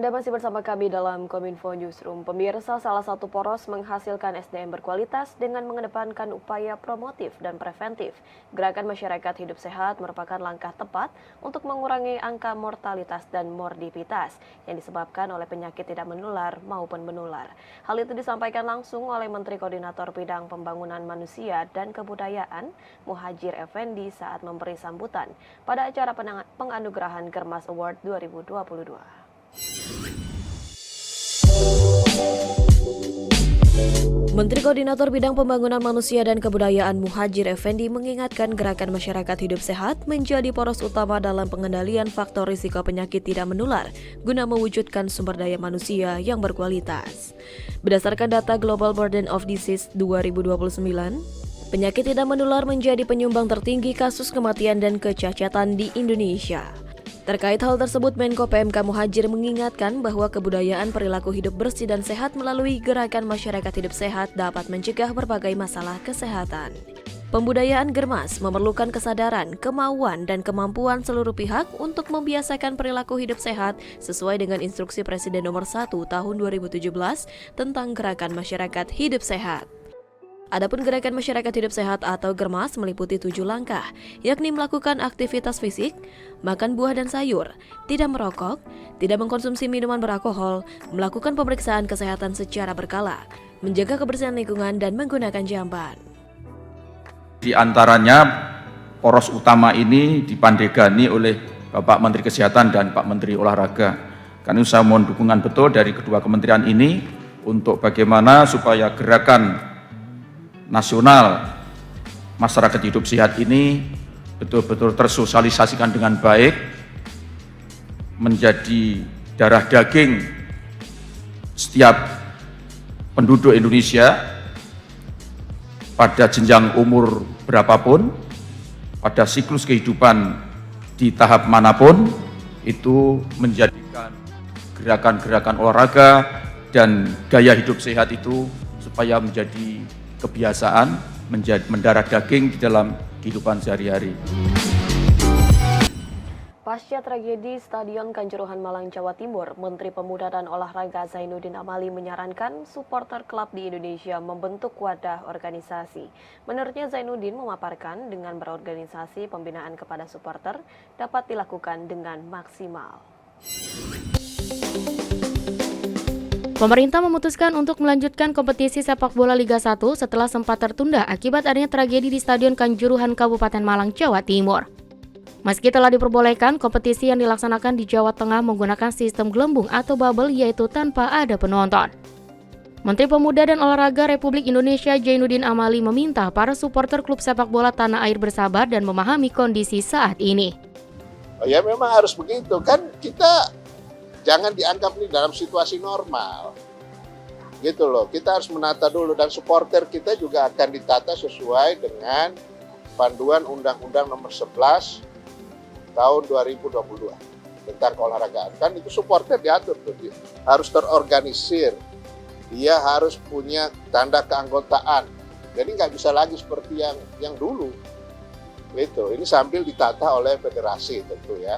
Anda masih bersama kami dalam Kominfo Newsroom. Pemirsa, salah satu poros menghasilkan SDM berkualitas dengan mengedepankan upaya promotif dan preventif. Gerakan masyarakat hidup sehat merupakan langkah tepat untuk mengurangi angka mortalitas dan morbiditas yang disebabkan oleh penyakit tidak menular maupun menular. Hal itu disampaikan langsung oleh Menteri Koordinator Bidang Pembangunan Manusia dan Kebudayaan, Muhadjir Effendi saat memberi sambutan pada acara penganugerahan Germas Award 2022. Menteri Koordinator Bidang Pembangunan Manusia dan Kebudayaan Muhadjir Effendi mengingatkan gerakan masyarakat hidup sehat menjadi poros utama dalam pengendalian faktor risiko penyakit tidak menular guna mewujudkan sumber daya manusia yang berkualitas. Berdasarkan data Global Burden of Disease 2029, penyakit tidak menular menjadi penyumbang tertinggi kasus kematian dan kecacatan di Indonesia. Terkait hal tersebut, Menko PMK Muhadjir mengingatkan bahwa kebudayaan perilaku hidup bersih dan sehat melalui gerakan masyarakat hidup sehat dapat mencegah berbagai masalah kesehatan. Pembudayaan Germas memerlukan kesadaran, kemauan, dan kemampuan seluruh pihak untuk membiasakan perilaku hidup sehat sesuai dengan instruksi Presiden nomor 1 tahun 2017 tentang gerakan masyarakat hidup sehat. Adapun gerakan masyarakat hidup sehat atau Germas meliputi 7 langkah, yakni melakukan aktivitas fisik, makan buah dan sayur, tidak merokok, tidak mengkonsumsi minuman beralkohol, melakukan pemeriksaan kesehatan secara berkala, menjaga kebersihan lingkungan dan menggunakan jamban. Di antaranya poros utama ini dipandegani oleh Bapak Menteri Kesehatan dan Pak Menteri Olahraga. Karena saya mohon dukungan betul dari kedua kementerian ini untuk bagaimana supaya gerakan nasional masyarakat hidup sehat ini betul-betul tersosialisasikan dengan baik, menjadi darah daging setiap penduduk Indonesia pada jenjang umur berapapun, pada siklus kehidupan di tahap manapun, itu menjadikan gerakan-gerakan olahraga dan gaya hidup sehat itu supaya menjadi kebiasaan, mendarah daging di dalam kehidupan sehari-hari. Pasca tragedi Stadion Kanjuruhan Malang, Jawa Timur, Menteri Pemuda dan Olahraga Zainuddin Amali menyarankan supporter klub di Indonesia membentuk wadah organisasi. Menurutnya, Zainuddin memaparkan dengan berorganisasi pembinaan kepada supporter dapat dilakukan dengan maksimal. Pemerintah memutuskan untuk melanjutkan kompetisi sepak bola Liga 1 setelah sempat tertunda akibat adanya tragedi di Stadion Kanjuruhan Kabupaten Malang, Jawa Timur. Meski telah diperbolehkan, kompetisi yang dilaksanakan di Jawa Tengah menggunakan sistem gelembung atau bubble, yaitu tanpa ada penonton. Menteri Pemuda dan Olahraga Republik Indonesia Zainuddin Amali meminta para supporter klub sepak bola tanah air bersabar dan memahami kondisi saat ini. Ya memang harus begitu, kan kita jangan dianggap ini dalam situasi normal. Gitu loh, kita harus menata dulu dan supporter kita juga akan ditata sesuai dengan panduan Undang-Undang nomor 11 tahun 2022 tentang keolahragaan. Kan itu supporter diatur tuh, dia harus terorganisir, dia harus punya tanda keanggotaan. Jadi nggak bisa lagi seperti yang dulu. Itu, ini sambil ditata oleh federasi tentu ya.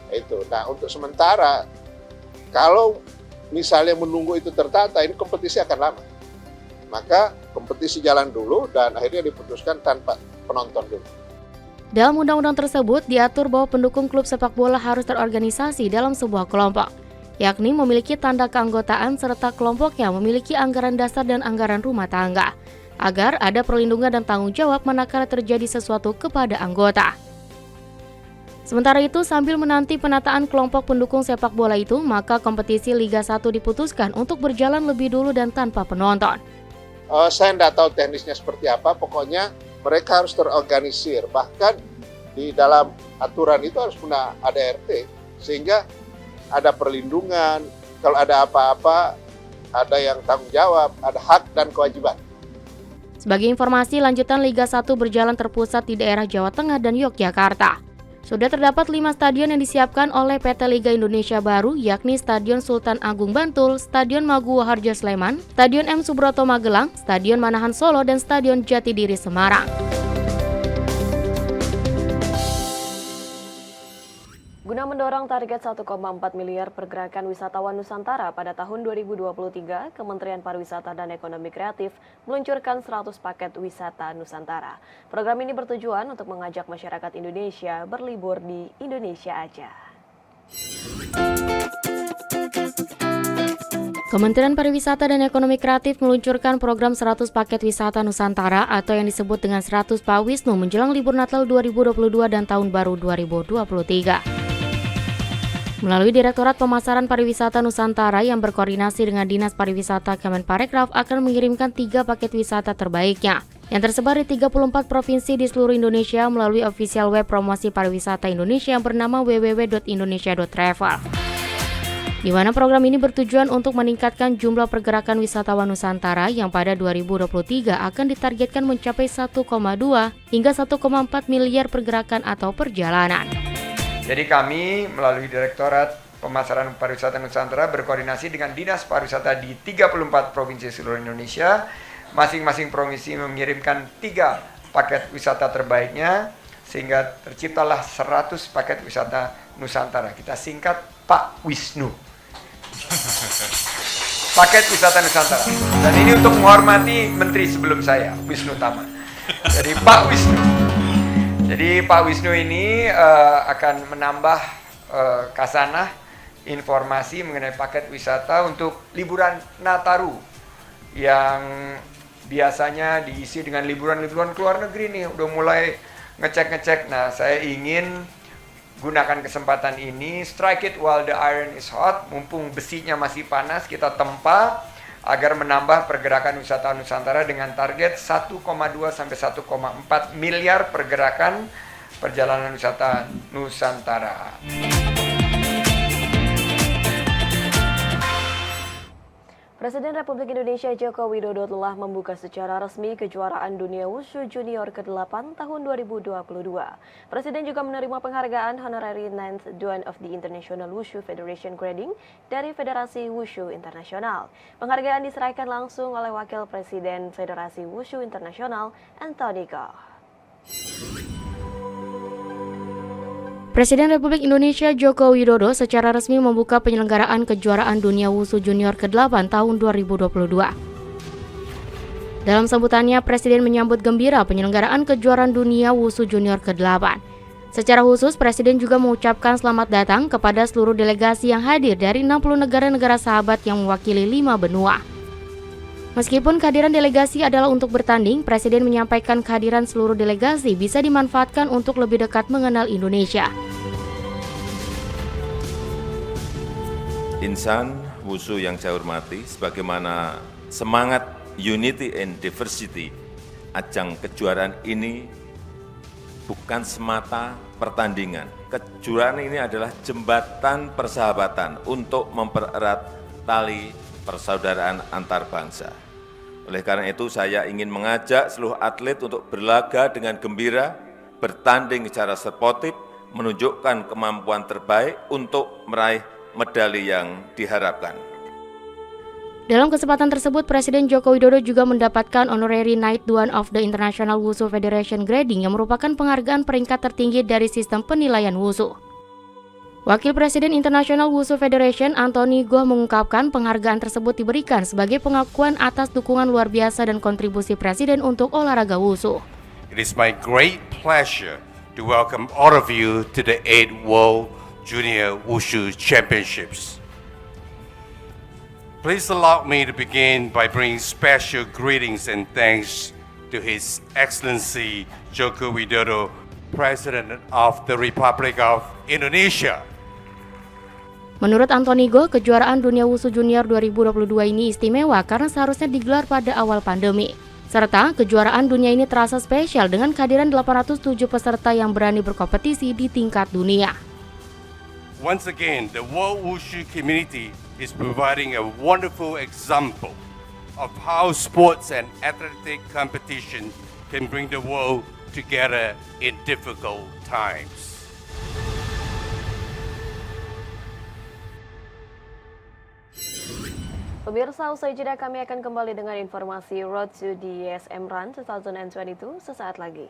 Itu. Nah, untuk sementara kalau misalnya menunggu itu tertata, ini kompetisi akan lama. Maka kompetisi jalan dulu dan akhirnya diputuskan tanpa penonton dulu. Dalam undang-undang tersebut diatur bahwa pendukung klub sepak bola harus terorganisasi dalam sebuah kelompok, yakni memiliki tanda keanggotaan serta kelompoknya memiliki anggaran dasar dan anggaran rumah tangga, agar ada perlindungan dan tanggung jawab manakala terjadi sesuatu kepada anggota. Sementara itu, sambil menanti penataan kelompok pendukung sepak bola itu, maka kompetisi Liga 1 diputuskan untuk berjalan lebih dulu dan tanpa penonton. Saya tidak tahu teknisnya seperti apa, pokoknya mereka harus terorganisir. Bahkan di dalam aturan itu harus punya ADRT, sehingga ada perlindungan, kalau ada apa-apa, ada yang tanggung jawab, ada hak dan kewajiban. Sebagai informasi, lanjutan Liga 1 berjalan terpusat di daerah Jawa Tengah dan Yogyakarta. Sudah terdapat 5 stadion yang disiapkan oleh PT Liga Indonesia Baru, yakni Stadion Sultan Agung Bantul, Stadion Maguwo Harjo Sleman, Stadion M. Subroto Magelang, Stadion Manahan Solo, dan Stadion Jatidiri Semarang. Guna mendorong target 1,4 miliar pergerakan wisatawan Nusantara pada tahun 2023, Kementerian Pariwisata dan Ekonomi Kreatif meluncurkan 100 paket wisata Nusantara. Program ini bertujuan untuk mengajak masyarakat Indonesia berlibur di Indonesia aja. Kementerian Pariwisata dan Ekonomi Kreatif meluncurkan program 100 paket wisata Nusantara atau yang disebut dengan 100 Pak Wisnu menjelang libur Natal 2022 dan Tahun Baru 2023. Melalui Direktorat Pemasaran Pariwisata Nusantara yang berkoordinasi dengan Dinas Pariwisata Kemenparekraf akan mengirimkan 3 paket wisata terbaiknya yang tersebar di 34 provinsi di seluruh Indonesia melalui official web promosi pariwisata Indonesia yang bernama www.indonesia.travel. Di mana program ini bertujuan untuk meningkatkan jumlah pergerakan wisatawan Nusantara yang pada 2023 akan ditargetkan mencapai 1,2 hingga 1,4 miliar pergerakan atau perjalanan. Jadi kami melalui Direktorat Pemasaran Pariwisata Nusantara berkoordinasi dengan Dinas Pariwisata di 34 provinsi seluruh Indonesia. Masing-masing provinsi mengirimkan 3 paket wisata terbaiknya sehingga terciptalah 100 paket wisata Nusantara. Kita singkat Pak Wisnu. Paket wisata Nusantara. Dan ini untuk menghormati menteri sebelum saya, Wisnu Tama. Jadi Pak Wisnu. Jadi Pak Wisnu ini akan menambah kasanah informasi mengenai paket wisata untuk liburan Nataru yang biasanya diisi dengan liburan-liburan ke luar negeri nih. Udah mulai ngecek-ngecek. Nah, saya ingin gunakan kesempatan ini, strike it while the iron is hot, mumpung besinya masih panas, kita tempa agar menambah pergerakan wisata Nusantara dengan target 1,2 sampai 1,4 miliar pergerakan perjalanan wisata Nusantara. Presiden Republik Indonesia Joko Widodo telah membuka secara resmi kejuaraan dunia Wushu Junior ke-8 tahun 2022. Presiden juga menerima penghargaan Honorary Ninth Duan of the International Wushu Federation Grading dari Federasi Wushu Internasional. Penghargaan diserahkan langsung oleh Wakil Presiden Federasi Wushu Internasional, Anthony Goh. Presiden Republik Indonesia Joko Widodo secara resmi membuka penyelenggaraan kejuaraan dunia Wushu Junior ke-8 tahun 2022. Dalam sambutannya, Presiden menyambut gembira penyelenggaraan kejuaraan dunia Wushu Junior ke-8. Secara khusus, Presiden juga mengucapkan selamat datang kepada seluruh delegasi yang hadir dari 60 negara-negara sahabat yang mewakili 5 benua. Meskipun kehadiran delegasi adalah untuk bertanding, Presiden menyampaikan kehadiran seluruh delegasi bisa dimanfaatkan untuk lebih dekat mengenal Indonesia. Insan Wushu yang saya hormati, sebagaimana semangat unity and diversity, ajang kejuaraan ini bukan semata pertandingan. Kejuaraan ini adalah jembatan persahabatan untuk mempererat tali persaudaraan antar bangsa. Oleh karena itu saya ingin mengajak seluruh atlet untuk berlaga dengan gembira, bertanding secara sportif, menunjukkan kemampuan terbaik untuk meraih medali yang diharapkan. Dalam kesempatan tersebut, Presiden Joko Widodo juga mendapatkan Honorary Ninth Duan of the International Wushu Federation Grading yang merupakan penghargaan peringkat tertinggi dari sistem penilaian Wushu. Wakil Presiden International Wushu Federation, Anthony Goh, mengungkapkan penghargaan tersebut diberikan sebagai pengakuan atas dukungan luar biasa dan kontribusi Presiden untuk olahraga Wushu. It is my great pleasure to welcome all of you to the 8th World Junior Wushu Championships. Please allow me to begin by bringing special greetings and thanks to His Excellency Joko Widodo, President of the Republic of Indonesia. Menurut Anthony Goh, kejuaraan dunia Wushu Junior 2022 ini istimewa karena seharusnya digelar pada awal pandemi. Serta kejuaraan dunia ini terasa spesial dengan kehadiran 807 peserta yang berani berkompetisi di tingkat dunia. Once again, the World Wushu community is providing a wonderful example of how sports and athletic competition can bring the world together in difficult times. Pemirsa, usai jeda kami akan kembali dengan informasi Road to the ESM Run 2022 sesaat lagi.